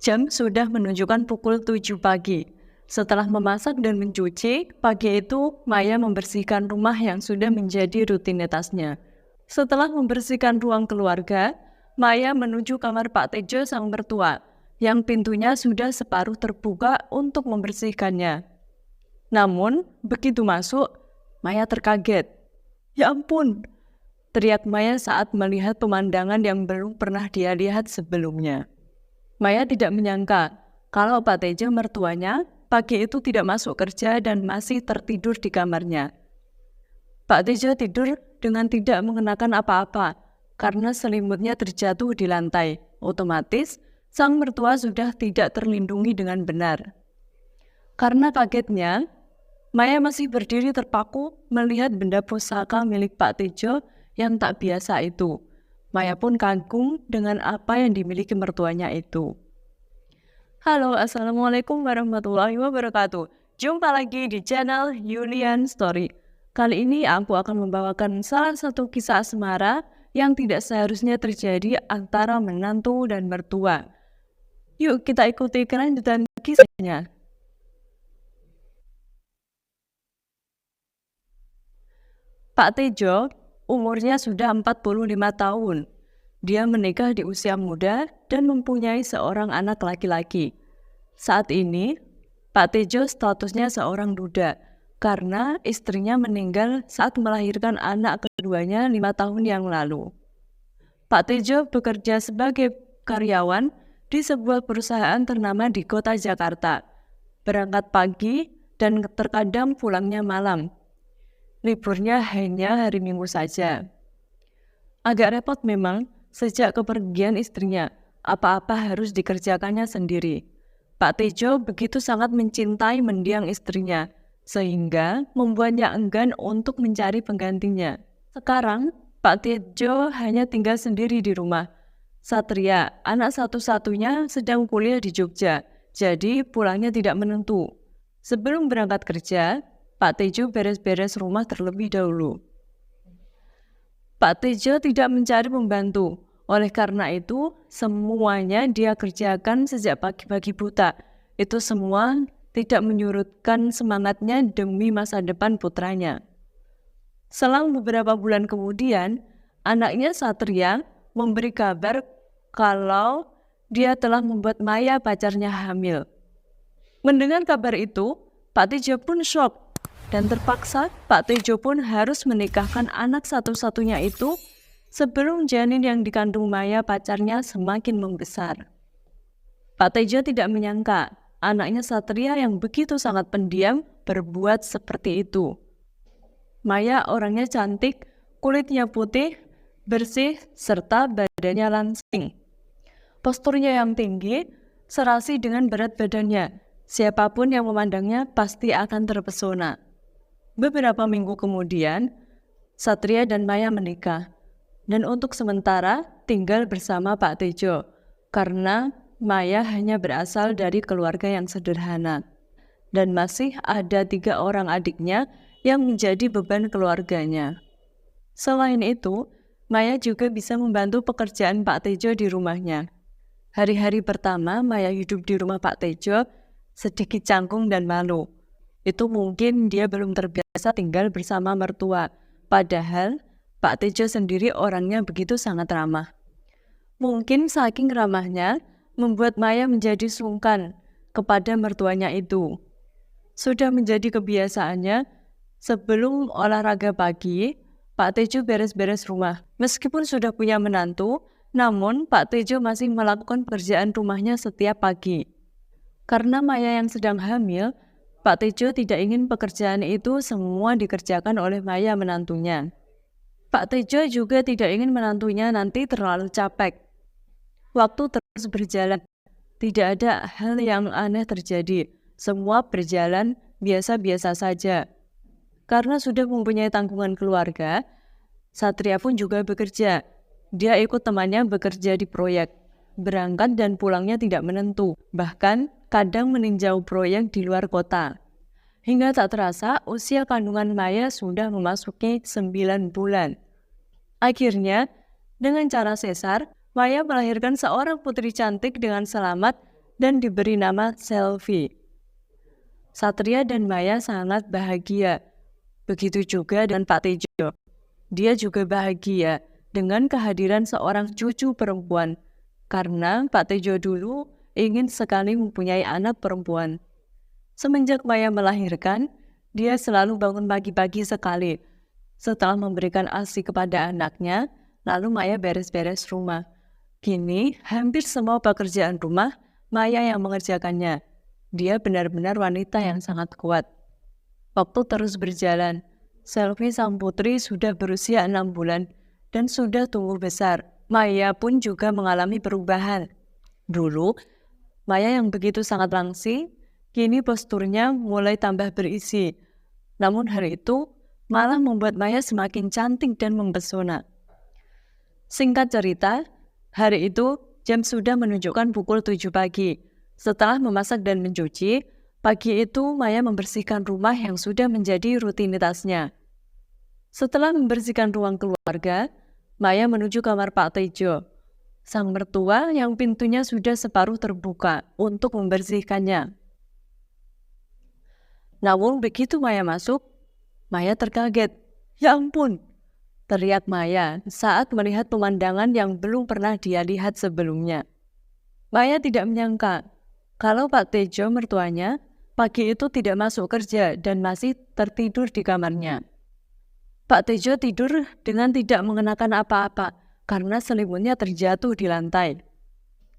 Jam sudah menunjukkan pukul 7 pagi. Setelah memasak dan mencuci, pagi itu Maya membersihkan rumah yang sudah menjadi rutinitasnya. Setelah membersihkan ruang keluarga, Maya menuju kamar Pak Tejo sang mertua, yang pintunya sudah separuh terbuka untuk membersihkannya. Namun, begitu masuk, Maya terkaget. "Ya ampun!" teriak Maya saat melihat pemandangan yang belum pernah dia lihat sebelumnya. Maya tidak menyangka kalau Pak Tejo mertuanya pagi itu tidak masuk kerja dan masih tertidur di kamarnya. Pak Tejo tidur dengan tidak mengenakan apa-apa karena selimutnya terjatuh di lantai. Otomatis, sang mertua sudah tidak terlindungi dengan benar. Karena kagetnya, Maya masih berdiri terpaku melihat benda pusaka milik Pak Tejo yang tak biasa itu. Maya pun kagum dengan apa yang dimiliki mertuanya itu. Halo, assalamualaikum warahmatullahi wabarakatuh. Jumpa lagi di channel Yulian Story. Kali ini aku akan membawakan salah satu kisah asmara yang tidak seharusnya terjadi antara menantu dan mertua. Yuk kita ikuti kelanjutan kisahnya. Pak Tejo umurnya sudah 45 tahun. Dia menikah di usia muda dan mempunyai seorang anak laki-laki. Saat ini, Pak Tejo statusnya seorang duda karena istrinya meninggal saat melahirkan anak keduanya 5 tahun yang lalu. Pak Tejo bekerja sebagai karyawan di sebuah perusahaan ternama di kota Jakarta. Berangkat pagi dan terkadang pulangnya malam. Liburnya hanya hari Minggu saja. Agak repot memang sejak kepergian istrinya, apa-apa harus dikerjakannya sendiri. Pak Tejo begitu sangat mencintai mendiang istrinya, sehingga membuatnya enggan untuk mencari penggantinya. Sekarang, Pak Tejo hanya tinggal sendiri di rumah. Satria, anak satu-satunya, sedang kuliah di Jogja, jadi pulangnya tidak menentu. Sebelum berangkat kerja, Pak Tejo beres-beres rumah terlebih dahulu. Pak Tejo tidak mencari pembantu. Oleh karena itu, semuanya dia kerjakan sejak pagi-pagi buta. Itu semua tidak menyurutkan semangatnya demi masa depan putranya. Selang beberapa bulan kemudian, anaknya Satria memberi kabar kalau dia telah membuat Maya pacarnya hamil. Mendengar kabar itu, Pak Tejo pun shock. Dan terpaksa Pak Tejo pun harus menikahkan anak satu-satunya itu sebelum janin yang dikandung Maya pacarnya semakin membesar. Pak Tejo tidak menyangka anaknya Satria yang begitu sangat pendiam berbuat seperti itu. Maya orangnya cantik, kulitnya putih, bersih, serta badannya langsing. Posturnya yang tinggi, serasi dengan berat badannya. Siapapun yang memandangnya pasti akan terpesona. Beberapa minggu kemudian, Satria dan Maya menikah. Dan untuk sementara tinggal bersama Pak Tejo, karena Maya hanya berasal dari keluarga yang sederhana. Dan masih ada 3 orang adiknya yang menjadi beban keluarganya. Selain itu, Maya juga bisa membantu pekerjaan Pak Tejo di rumahnya. Hari-hari pertama Maya hidup di rumah Pak Tejo sedikit canggung dan malu. Itu mungkin dia belum terbiasa tinggal bersama mertua. Padahal Pak Tejo sendiri orangnya begitu sangat ramah. Mungkin saking ramahnya membuat Maya menjadi sungkan kepada mertuanya itu. Sudah menjadi kebiasaannya, sebelum olahraga pagi, Pak Tejo beres-beres rumah. Meskipun sudah punya menantu, namun Pak Tejo masih melakukan pekerjaan rumahnya setiap pagi. Karena Maya yang sedang hamil, Pak Tejo tidak ingin pekerjaan itu semua dikerjakan oleh Maya menantunya. Pak Tejo juga tidak ingin menantunya nanti terlalu capek. Waktu terus berjalan, tidak ada hal yang aneh terjadi. Semua berjalan biasa-biasa saja. Karena sudah mempunyai tanggungan keluarga, Satria pun juga bekerja. Dia ikut temannya bekerja di proyek. Berangkat dan pulangnya tidak menentu. Bahkan kadang meninjau proyek di luar kota. Hingga tak terasa usia kandungan Maya sudah memasuki 9 bulan. Akhirnya, dengan cara sesar, Maya melahirkan seorang putri cantik dengan selamat dan diberi nama Selvi. Satria dan Maya sangat bahagia. Begitu juga dengan Pak Tejo. Dia juga bahagia dengan kehadiran seorang cucu perempuan, karena Pak Tejo dulu ingin sekali mempunyai anak perempuan. Semenjak Maya melahirkan, dia selalu bangun pagi-pagi sekali. Setelah memberikan ASI kepada anaknya, lalu Maya beres-beres rumah. Kini, hampir semua pekerjaan rumah, Maya yang mengerjakannya. Dia benar-benar wanita yang sangat kuat. Waktu terus berjalan. Selvi sang putri sudah berusia 6 bulan dan sudah tumbuh besar. Maya pun juga mengalami perubahan. Dulu, Maya yang begitu sangat langsing, kini posturnya mulai tambah berisi. Namun hari itu malah membuat Maya semakin cantik dan mempesona. Singkat cerita, hari itu jam sudah menunjukkan pukul 7 pagi. Setelah memasak dan mencuci, pagi itu Maya membersihkan rumah yang sudah menjadi rutinitasnya. Setelah membersihkan ruang keluarga, Maya menuju kamar Pak Tejo, sang mertua yang pintunya sudah separuh terbuka untuk membersihkannya. Namun begitu Maya masuk, Maya terkaget. "Ya ampun!" teriak Maya saat melihat pemandangan yang belum pernah dia lihat sebelumnya. Maya tidak menyangka kalau Pak Tejo mertuanya pagi itu tidak masuk kerja dan masih tertidur di kamarnya. Pak Tejo tidur dengan tidak mengenakan apa-apa karena selimutnya terjatuh di lantai.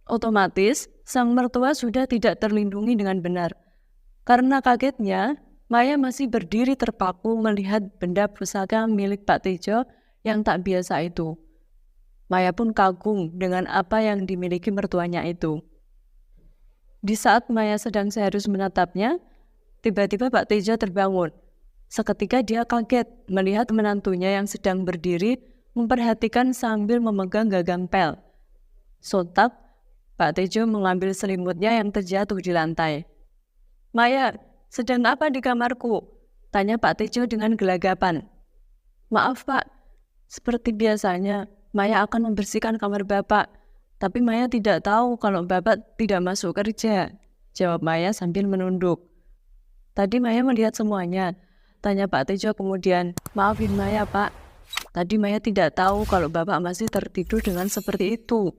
Otomatis, sang mertua sudah tidak terlindungi dengan benar. Karena kagetnya, Maya masih berdiri terpaku melihat benda pusaka milik Pak Tejo yang tak biasa itu. Maya pun kagum dengan apa yang dimiliki mertuanya itu. Di saat Maya sedang serius menatapnya, tiba-tiba Pak Tejo terbangun. Seketika dia kaget melihat menantunya yang sedang berdiri memperhatikan sambil memegang gagang pel. Sontak, Pak Tejo mengambil selimutnya yang terjatuh di lantai. "Maya, sedang apa di kamarku?" tanya Pak Tejo dengan gelagapan. "Maaf Pak, seperti biasanya Maya akan membersihkan kamar Bapak. Tapi Maya tidak tahu kalau Bapak tidak masuk kerja," jawab Maya sambil menunduk. "Tadi Maya melihat semuanya," tanya Pak Tejo kemudian. "Maafin Maya Pak, tadi Maya tidak tahu kalau Bapak masih tertidur dengan seperti itu,"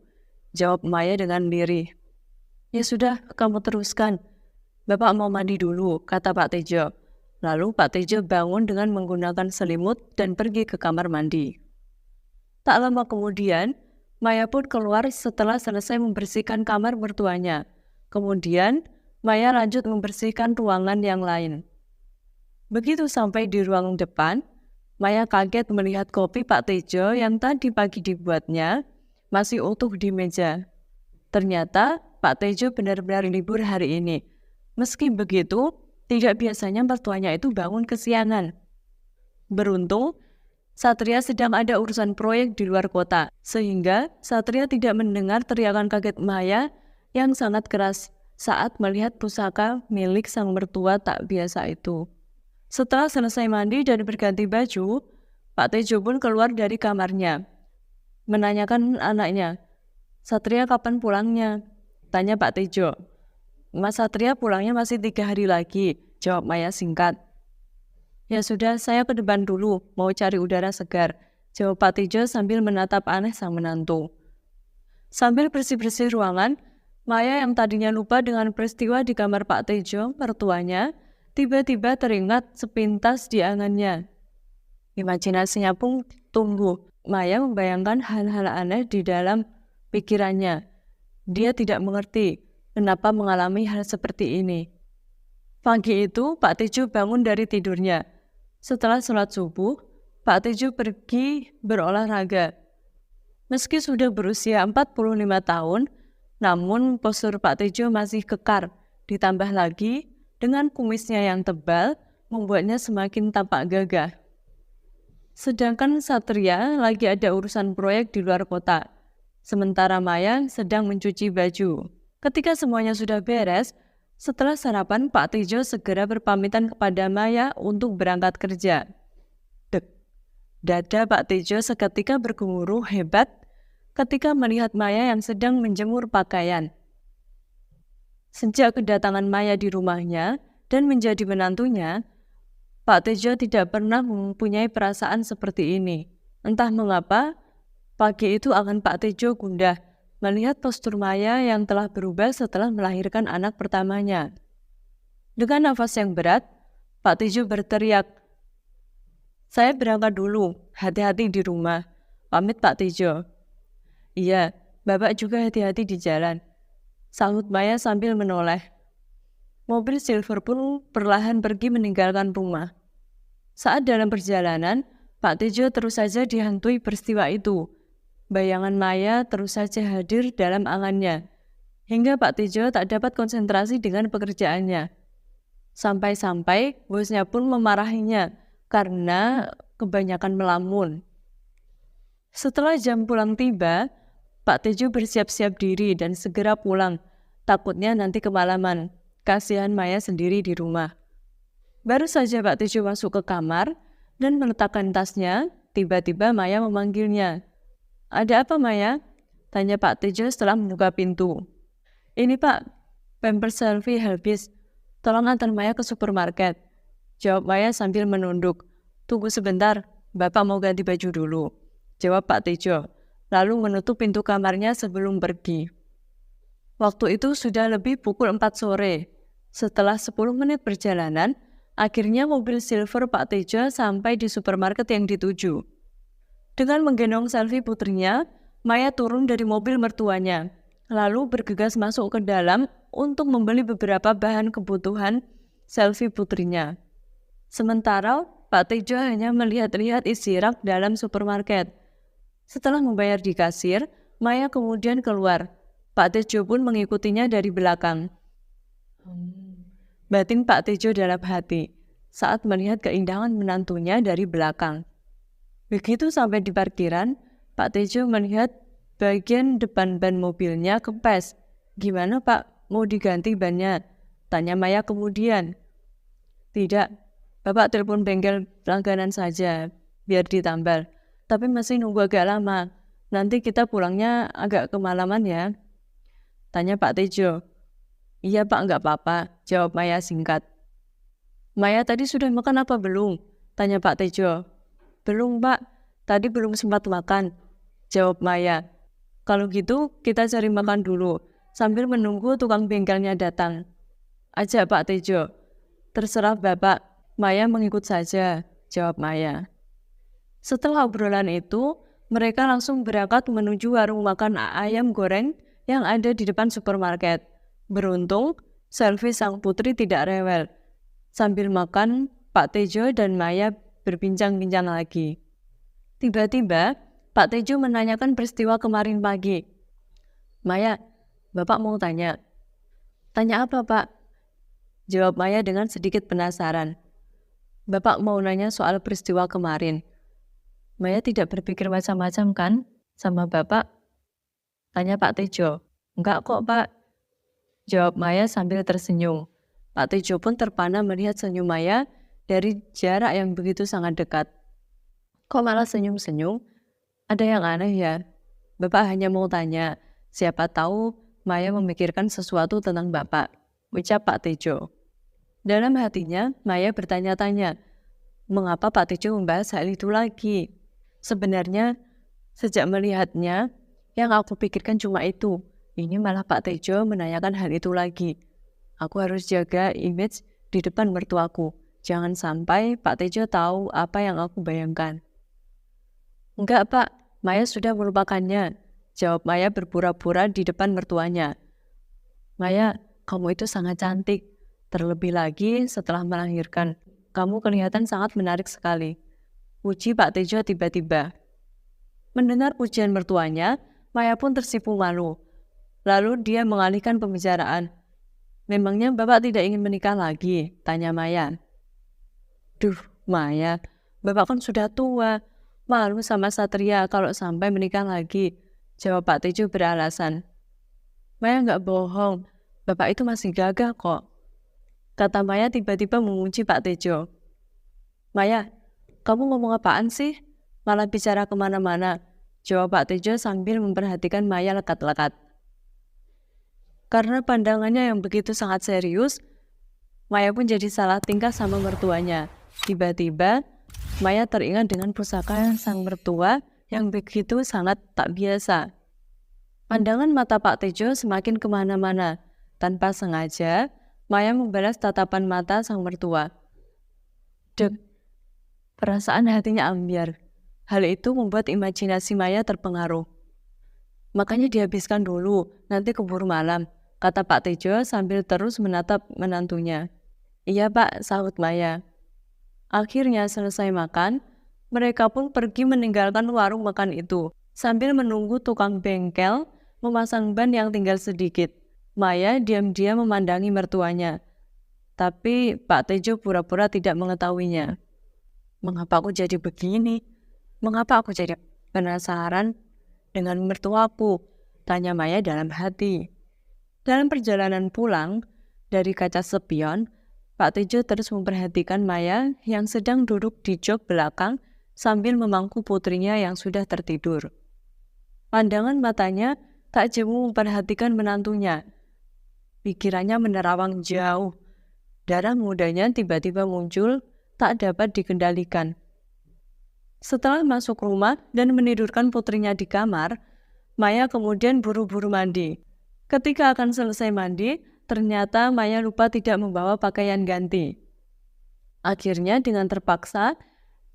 jawab Maya dengan lirih. "Ya sudah, kamu teruskan. Bapak mau mandi dulu," kata Pak Tejo. Lalu Pak Tejo bangun dengan menggunakan selimut dan pergi ke kamar mandi. Tak lama kemudian, Maya pun keluar setelah selesai membersihkan kamar mertuanya. Kemudian, Maya lanjut membersihkan ruangan yang lain. Begitu sampai di ruang depan, Maya kaget melihat kopi Pak Tejo yang tadi pagi dibuatnya masih utuh di meja. Ternyata Pak Tejo benar-benar libur hari ini. Meski begitu, tidak biasanya mertuanya itu bangun kesiangan. Beruntung, Satria sedang ada urusan proyek di luar kota, sehingga Satria tidak mendengar teriakan kaget Maya yang sangat keras saat melihat pusaka milik sang mertua tak biasa itu. Setelah selesai mandi dan berganti baju, Pak Tejo pun keluar dari kamarnya, menanyakan anaknya, "Satria kapan pulangnya?" tanya Pak Tejo. "Mas Satria pulangnya masih 3 hari lagi," jawab Maya singkat. "Ya sudah, saya ke depan dulu, mau cari udara segar," jawab Pak Tejo sambil menatap aneh sang menantu. Sambil bersih-bersih ruangan, Maya yang tadinya lupa dengan peristiwa di kamar Pak Tejo, mertuanya, tiba-tiba teringat sepintas di angannya. Imajinasinya pun tumbuh. Maya membayangkan hal-hal aneh di dalam pikirannya. Dia tidak mengerti kenapa mengalami hal seperti ini. Pagi itu, Pak Tejo bangun dari tidurnya. Setelah sholat subuh, Pak Tejo pergi berolahraga. Meski sudah berusia 45 tahun, namun postur Pak Tejo masih kekar. Ditambah lagi, dengan kumisnya yang tebal, membuatnya semakin tampak gagah. Sedangkan Satria lagi ada urusan proyek di luar kota. Sementara Maya sedang mencuci baju. Ketika semuanya sudah beres, setelah sarapan, Pak Tejo segera berpamitan kepada Maya untuk berangkat kerja. Dek, dada Pak Tejo seketika bergemuruh hebat ketika melihat Maya yang sedang menjemur pakaian. Sejak kedatangan Maya di rumahnya dan menjadi menantunya, Pak Tejo tidak pernah mempunyai perasaan seperti ini. Entah mengapa, pagi itu akan Pak Tejo gundah melihat postur Maya yang telah berubah setelah melahirkan anak pertamanya. Dengan nafas yang berat, Pak Tejo berteriak, "Saya berangkat dulu, hati-hati di rumah." Pamit Pak Tejo. "Iya, Bapak juga hati-hati di jalan," sahut Maya sambil menoleh. Mobil Silver pun perlahan pergi meninggalkan rumah. Saat dalam perjalanan, Pak Tejo terus saja dihantui peristiwa itu. Bayangan Maya terus saja hadir dalam angannya, hingga Pak Tejo tak dapat konsentrasi dengan pekerjaannya. Sampai-sampai bosnya pun memarahinya karena kebanyakan melamun. Setelah jam pulang tiba, Pak Tejo bersiap-siap diri dan segera pulang. Takutnya nanti kemalaman. Kasihan Maya sendiri di rumah. Baru saja Pak Tejo masuk ke kamar dan meletakkan tasnya, tiba-tiba Maya memanggilnya. "Ada apa, Maya?" tanya Pak Tejo setelah membuka pintu. "Ini Pak, pampers Selfie habis. Tolong antar Maya ke supermarket," jawab Maya sambil menunduk. "Tunggu sebentar, Bapak mau ganti baju dulu," jawab Pak Tejo, lalu menutup pintu kamarnya sebelum pergi. Waktu itu sudah lebih pukul 4 sore. Setelah 10 menit perjalanan, akhirnya mobil Silver Pak Tejo sampai di supermarket yang dituju. Dengan menggendong Selfie putrinya, Maya turun dari mobil mertuanya, lalu bergegas masuk ke dalam untuk membeli beberapa bahan kebutuhan Selfie putrinya. Sementara Pak Tejo hanya melihat-lihat isi rak dalam supermarket. Setelah membayar di kasir, Maya kemudian keluar. Pak Tejo pun mengikutinya dari belakang. Batin Pak Tejo dalam hati saat melihat keindahan menantunya dari belakang. Begitu sampai di parkiran, Pak Tejo melihat bagian depan ban mobilnya kempes. "Gimana Pak, mau diganti bannya?" tanya Maya kemudian. "Tidak, Bapak telepon bengkel langganan saja, biar ditambal. Tapi masih nunggu agak lama, nanti kita pulangnya agak kemalaman ya," tanya Pak Tejo. "Iya Pak, nggak apa-apa," jawab Maya singkat. "Maya tadi sudah makan apa belum?" tanya Pak Tejo. "Belum Pak, tadi belum sempat makan," jawab Maya. "Kalau gitu kita cari makan dulu, sambil menunggu tukang bengkelnya datang," ajak Pak Tejo. "Terserah Bapak, Maya mengikut saja," jawab Maya. Setelah obrolan itu, mereka langsung berangkat menuju warung makan ayam goreng yang ada di depan supermarket. Beruntung, Selfie sang putri tidak rewel. Sambil makan, Pak Tejo dan Maya berbincang-bincang lagi. Tiba-tiba, Pak Tejo menanyakan peristiwa kemarin pagi. "Maya, Bapak mau tanya." "Tanya apa, Pak?" jawab Maya dengan sedikit penasaran. "Bapak mau nanya soal peristiwa kemarin." "Maya tidak berpikir macam-macam kan sama Bapak?" tanya Pak Tejo. "Enggak kok, Pak," jawab Maya sambil tersenyum. Pak Tejo pun terpana melihat senyum Maya dari jarak yang begitu sangat dekat. "Kok malah senyum-senyum? Ada yang aneh ya? Bapak hanya mau tanya, siapa tahu Maya memikirkan sesuatu tentang Bapak," ucap Pak Tejo. Dalam hatinya, Maya bertanya-tanya, mengapa Pak Tejo membahas hal itu lagi? Sebenarnya, sejak melihatnya, yang aku pikirkan cuma itu. Ini malah Pak Tejo menanyakan hal itu lagi. Aku harus jaga image di depan mertuaku. Jangan sampai Pak Tejo tahu apa yang aku bayangkan. "Enggak Pak, Maya sudah melupakannya," jawab Maya berpura-pura di depan mertuanya. "Maya, kamu itu sangat cantik. Terlebih lagi setelah melahirkan. Kamu kelihatan sangat menarik sekali," puji Pak Tejo tiba-tiba. Mendengar pujian mertuanya, Maya pun tersipu malu. Lalu dia mengalihkan pembicaraan. "Memangnya Bapak tidak ingin menikah lagi?" tanya Maya. "Duh, Maya, Bapak kan sudah tua. Malu sama Satria kalau sampai menikah lagi," jawab Pak Tejo beralasan. "Maya nggak bohong, Bapak itu masih gagah kok," kata Maya tiba-tiba memuji Pak Tejo. "Maya, kamu ngomong apaan sih? Malah bicara kemana-mana," jawab Pak Tejo sambil memperhatikan Maya lekat-lekat. Karena pandangannya yang begitu sangat serius, Maya pun jadi salah tingkah sama mertuanya. Tiba-tiba, Maya teringat dengan pusaka sang mertua yang begitu sangat tak biasa. Pandangan mata Pak Tejo semakin kemana-mana. Tanpa sengaja, Maya membalas tatapan mata sang mertua. Dek, perasaan hatinya ambyar. Hal itu membuat imajinasi Maya terpengaruh. Makanya dihabiskan dulu, nanti keburu malam, kata Pak Tejo sambil terus menatap menantunya. Iya Pak, sahut Maya. Akhirnya selesai makan, mereka pun pergi meninggalkan warung makan itu, sambil menunggu tukang bengkel memasang ban yang tinggal sedikit. Maya diam-diam memandangi mertuanya, tapi Pak Tejo pura-pura tidak mengetahuinya. Mengapa aku jadi begini? Mengapa aku jadi penasaran dengan mertuaku? Tanya Maya dalam hati. Dalam perjalanan pulang, dari kaca spion, Pak Tejo terus memperhatikan Maya yang sedang duduk di jok belakang sambil memangku putrinya yang sudah tertidur. Pandangan matanya tak jemu memperhatikan menantunya. Pikirannya menerawang jauh. Darah mudanya tiba-tiba muncul, tak dapat dikendalikan. Setelah masuk rumah dan menidurkan putrinya di kamar, Maya kemudian buru-buru mandi. Ketika akan selesai mandi, ternyata Maya lupa tidak membawa pakaian ganti. Akhirnya dengan terpaksa,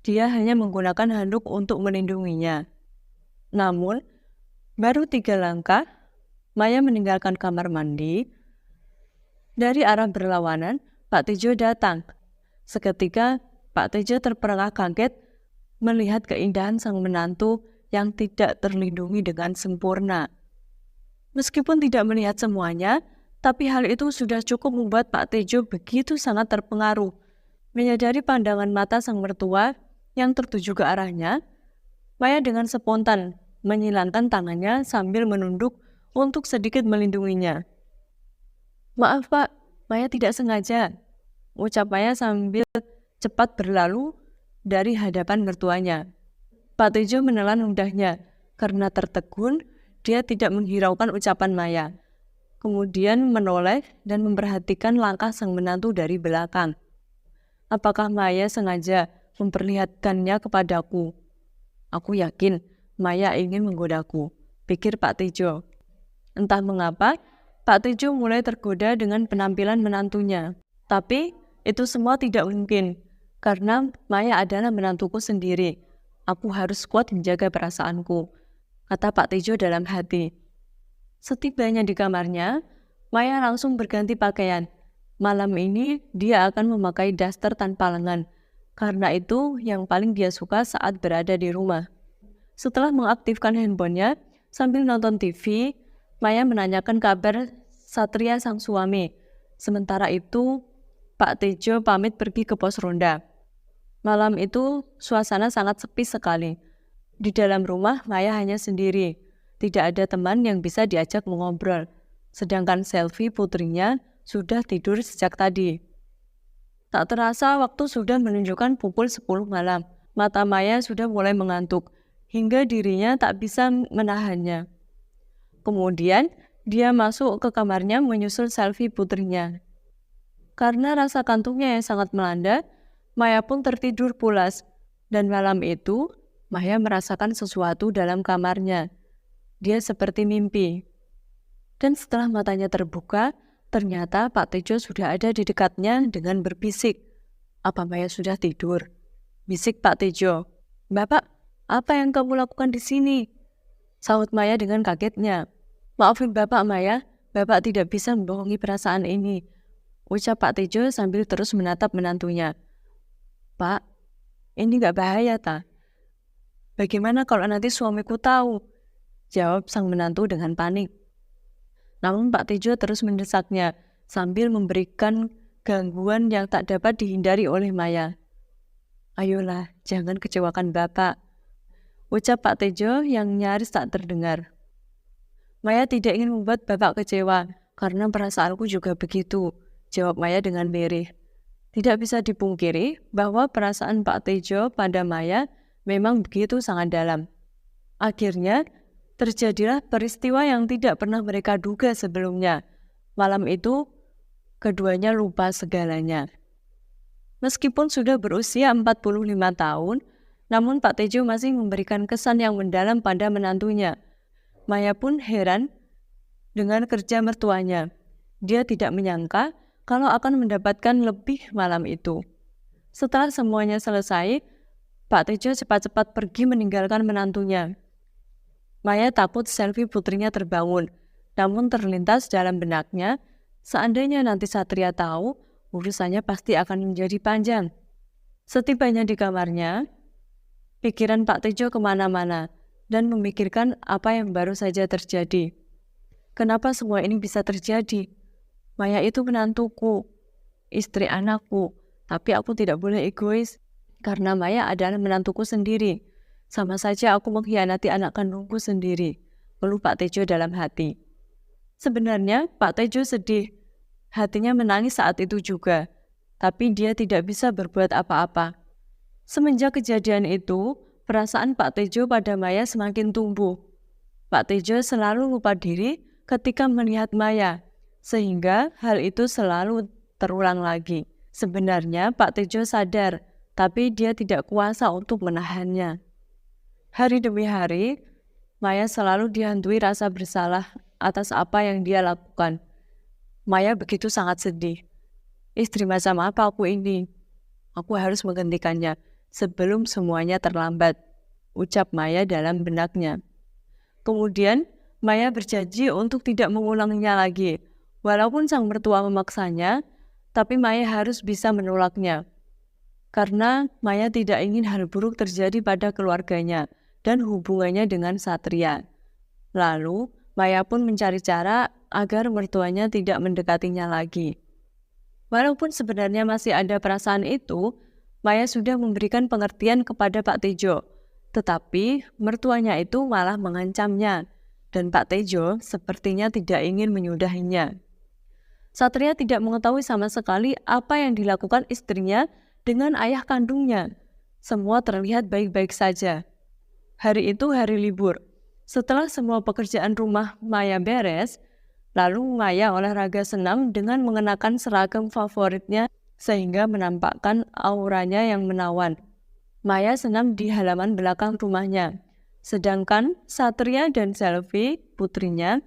dia hanya menggunakan handuk untuk melindunginya. Namun, baru 3 langkah, Maya meninggalkan kamar mandi. Dari arah berlawanan, Pak Tejo datang. Seketika, Pak Tejo terperangah kaget melihat keindahan sang menantu yang tidak terlindungi dengan sempurna. Meskipun tidak melihat semuanya, tapi hal itu sudah cukup membuat Pak Tejo begitu sangat terpengaruh. Menyadari pandangan mata sang mertua yang tertuju ke arahnya, Maya dengan spontan menyilangkan tangannya sambil menunduk untuk sedikit melindunginya. Maaf Pak, Maya tidak sengaja, ucap Maya sambil cepat berlalu dari hadapan mertuanya. Pak Tejo menelan ludahnya. Karena tertegun, dia tidak menghiraukan ucapan Maya. Kemudian menoleh dan memperhatikan langkah sang menantu dari belakang. Apakah Maya sengaja memperlihatkannya kepadaku? Aku yakin Maya ingin menggodaku, pikir Pak Tejo. Entah mengapa, Pak Tejo mulai tergoda dengan penampilan menantunya. Tapi itu semua tidak mungkin. Karena Maya adalah menantuku sendiri. Aku harus kuat menjaga perasaanku, kata Pak Tejo dalam hati. Setibanya di kamarnya, Maya langsung berganti pakaian. Malam ini dia akan memakai daster tanpa lengan, karena itu yang paling dia suka saat berada di rumah. Setelah mengaktifkan handphonenya, sambil nonton TV, Maya menanyakan kabar Satria sang suami. Sementara itu, Pak Tejo pamit pergi ke pos ronda. Malam itu, suasana sangat sepi sekali. Di dalam rumah, Maya hanya sendiri. Tidak ada teman yang bisa diajak mengobrol. Sedangkan Selvi putrinya sudah tidur sejak tadi. Tak terasa waktu sudah menunjukkan pukul 10 malam. Mata Maya sudah mulai mengantuk, hingga dirinya tak bisa menahannya. Kemudian, dia masuk ke kamarnya menyusul Selvi putrinya. Karena rasa kantungnya yang sangat melanda, Maya pun tertidur pulas, dan malam itu Maya merasakan sesuatu dalam kamarnya. Dia seperti mimpi. Dan setelah matanya terbuka, ternyata Pak Tejo sudah ada di dekatnya dengan berbisik. Apa Maya sudah tidur? Bisik Pak Tejo. Bapak, apa yang kamu lakukan di sini? Sahut Maya dengan kagetnya. Maafin Bapak Maya, Bapak tidak bisa membohongi perasaan ini, ucap Pak Tejo sambil terus menatap menantunya. Pak, ini gak bahaya tak? Bagaimana kalau nanti suamiku tahu? Jawab sang menantu dengan panik. Namun Pak Tejo terus mendesaknya sambil memberikan gangguan yang tak dapat dihindari oleh Maya. Ayolah, jangan kecewakan Bapak, ucap Pak Tejo yang nyaris tak terdengar. Maya tidak ingin membuat Bapak kecewa, karena perasaanku juga begitu, jawab Maya dengan lirih. Tidak bisa dipungkiri bahwa perasaan Pak Tejo pada Maya memang begitu sangat dalam. Akhirnya, terjadilah peristiwa yang tidak pernah mereka duga sebelumnya. Malam itu, keduanya lupa segalanya. Meskipun sudah berusia 45 tahun, namun Pak Tejo masih memberikan kesan yang mendalam pada menantunya. Maya pun heran dengan kerja mertuanya. Dia tidak menyangka kalau akan mendapatkan lebih malam itu. Setelah semuanya selesai, Pak Tejo cepat-cepat pergi meninggalkan menantunya. Maya takut selfie putrinya terbangun, namun terlintas dalam benaknya, seandainya nanti Satria tahu, urusannya pasti akan menjadi panjang. Setibanya di kamarnya, pikiran Pak Tejo kemana-mana dan memikirkan apa yang baru saja terjadi. Kenapa semua ini bisa terjadi? Maya itu menantuku, istri anakku, tapi aku tidak boleh egois karena Maya adalah menantuku sendiri. Sama saja aku mengkhianati anak kandungku sendiri, keluh Pak Tejo dalam hati. Sebenarnya Pak Tejo sedih, hatinya menangis saat itu juga, tapi dia tidak bisa berbuat apa-apa. Semenjak kejadian itu, perasaan Pak Tejo pada Maya semakin tumbuh. Pak Tejo selalu lupa diri ketika melihat Maya, sehingga hal itu selalu terulang lagi. Sebenarnya Pak Tejo sadar, tapi dia tidak kuasa untuk menahannya. Hari demi hari, Maya selalu dihantui rasa bersalah atas apa yang dia lakukan. Maya begitu sangat sedih. Istri macam apa aku ini? Aku harus menghentikannya sebelum semuanya terlambat, ucap Maya dalam benaknya. Kemudian, Maya berjanji untuk tidak mengulanginya lagi. Walaupun sang mertua memaksanya, tapi Maya harus bisa menolaknya. Karena Maya tidak ingin hal buruk terjadi pada keluarganya dan hubungannya dengan Satria. Lalu, Maya pun mencari cara agar mertuanya tidak mendekatinya lagi. Walaupun sebenarnya masih ada perasaan itu, Maya sudah memberikan pengertian kepada Pak Tejo. Tetapi mertuanya itu malah mengancamnya, dan Pak Tejo sepertinya tidak ingin menyudahinya. Satria tidak mengetahui sama sekali apa yang dilakukan istrinya dengan ayah kandungnya. Semua terlihat baik-baik saja. Hari itu hari libur. Setelah semua pekerjaan rumah Maya beres, lalu Maya olahraga senam dengan mengenakan seragam favoritnya sehingga menampakkan auranya yang menawan. Maya senam di halaman belakang rumahnya, sedangkan Satria dan Selvi, putrinya,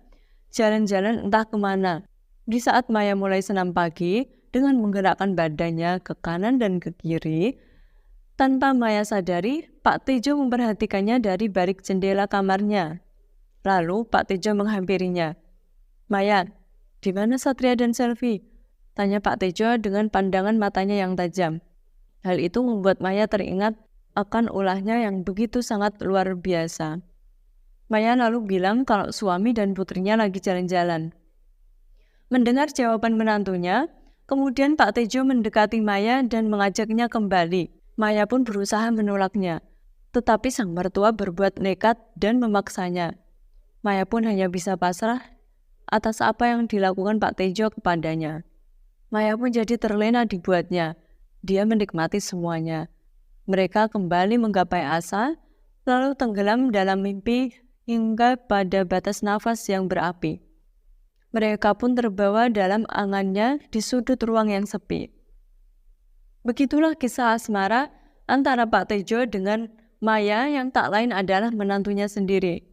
jalan-jalan entah kemana. Di saat Maya mulai senam pagi dengan menggerakkan badannya ke kanan dan ke kiri, tanpa Maya sadari, Pak Tejo memperhatikannya dari balik jendela kamarnya. Lalu Pak Tejo menghampirinya. Maya, di mana Satria dan Selvi? Tanya Pak Tejo dengan pandangan matanya yang tajam. Hal itu membuat Maya teringat akan ulahnya yang begitu sangat luar biasa. Maya lalu bilang kalau suami dan putrinya lagi jalan-jalan. Mendengar jawaban menantunya, kemudian Pak Tejo mendekati Maya dan mengajaknya kembali. Maya pun berusaha menolaknya, tetapi sang mertua berbuat nekat dan memaksanya. Maya pun hanya bisa pasrah atas apa yang dilakukan Pak Tejo kepadanya. Maya pun jadi terlena dibuatnya. Dia menikmati semuanya. Mereka kembali menggapai asa, lalu tenggelam dalam mimpi hingga pada batas nafas yang berapi. Mereka pun terbawa dalam angannya di sudut ruang yang sepi. Begitulah kisah asmara antara Pak Tejo dengan Maya yang tak lain adalah menantunya sendiri.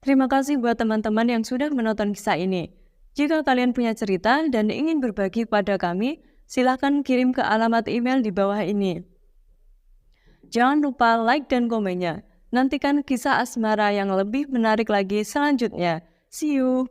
Terima kasih buat teman-teman yang sudah menonton kisah ini. Jika kalian punya cerita dan ingin berbagi kepada kami, silakan kirim ke alamat email di bawah ini. Jangan lupa like dan komennya. Nantikan kisah asmara yang lebih menarik lagi selanjutnya. See you!